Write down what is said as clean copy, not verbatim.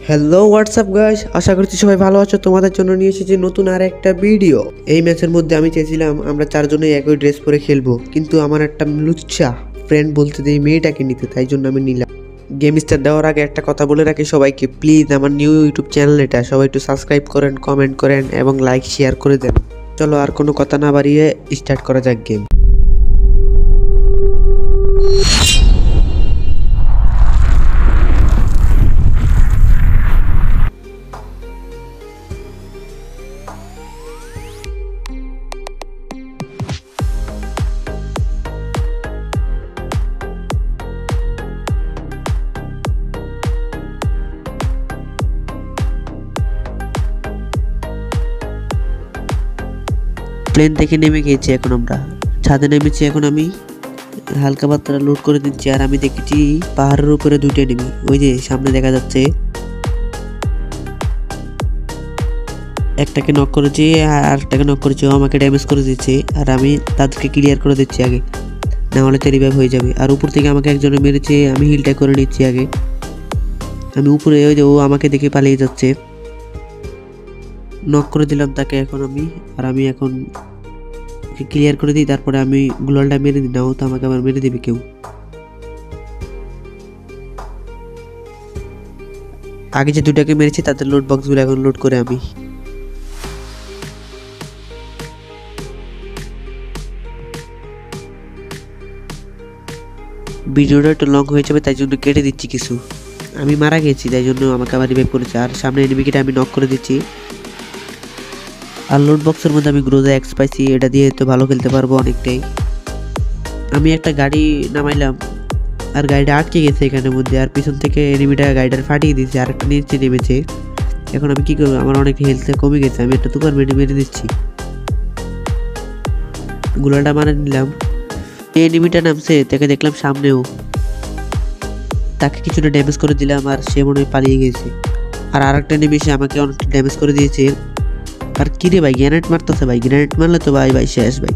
Hello WhatsApp guys, আশা করছি সবাই ভালো আছো। তোমাদের জন্য নিয়ে এসেছি নতুন আর একটা ভিডিও। এই ম্যাচের মধ্যে আমি চেয়েছিলাম আমরা চারজনেই একই ড্রেস পরে খেলবো, কিন্তু আমার একটা লুচ্চা ফ্রেন্ড বলতে এই মেয়েটাকে নিতে, তাই জন্য আমি নিলাম। গেম স্টার্ট দেওয়ার আগে একটা কথা বলে রাখি সবাইকে, প্লিজ আমার নিউ ইউটিউব চ্যানেল এটা, সবাই একটু সাবস্ক্রাইব করেন, কমেন্ট করেন এবং লাইক শেয়ার করে দেন। চলো আর কোনো কথা না বাড়িয়ে স্টার্ট করা যাক গেম। প্লেন থেকে নেমে গিয়েছি, এখন আমরা ছাদে নেমেছি। এখন আমি হালকা পাতলা লোড করে দিচ্ছি, আর আমি দেখেছি পাহাড়ের উপরে দুটো নেমে, ওই যে সামনে দেখা যাচ্ছে। একটাকে নক করেছি আর আরেকটাকে নক করেছি, ও আমাকে ড্যামেজ করে দিচ্ছে, আর আমি তাদেরকে ক্লিয়ার করে দিচ্ছি আগে, না হলে তো রিভাইভ হয়ে যাবে। আর উপর থেকে আমাকে একজনে মেরেছে, আমি হিলটা করে নিচ্ছি আগে। আমি উপরে, ওই যে ও আমাকে দেখে পালিয়ে যাচ্ছে, নক করে দিলাম তাকে এখন আমি। আর আমি এখন ক্লিয়ার করে দিই, তারপরে আমি গ্লোয়ালটা মেরে দিই, না ও তো আমাকে আবার মেরে দিবে কেউ। আগে যে দুটাকে মেরেছি তাদের লোড বক্সগুলো এখন লোড করে আমি। ভিডিওটা একটু লং হয়ে যাবে, তাই জন্য কেটে দিচ্ছি কিছু। আমি মারা গেছি, তাই জন্য আমাকে আবার রিভাইভ করেছে। আর সামনে এনিমিকে আমি নক করে দিচ্ছি। আর লোড বক্সের মধ্যে আমি গ্রোজা এক্স পাইছি, এটা দিয়ে তো ভালো খেলতে পারবো অনেকটাই। আমি একটা গাড়ি নামাইলাম, আর গাড়িটা আটকে গেছে এখানের মধ্যে, আর পিছন থেকে এনিমিটা গাড়িটা ফাটিয়ে দিয়েছে, আর একটা নিচে নেমেছে। এখন আমি কি করবো, আমার অনেক হেলথ কমে গেছে, আমি একটা তুকার মেরে দিচ্ছি। গুলাটা মারা নিলাম। এই এনিমিটা নামছে, তাকে দেখলাম সামনেও, তাকে কিছুটা ড্যামেজ করে দিলাম, আর সে মনে হয় পালিয়ে গেছে। আর আরেকটা এনিমি এসে আমাকে অনেকটা ড্যামেজ করে দিয়েছে। আর কিরে ভাই, গ্রেনেড মারতেছে ভাই, গ্রেনেড মারলে তো ভাই শেষ ভাই।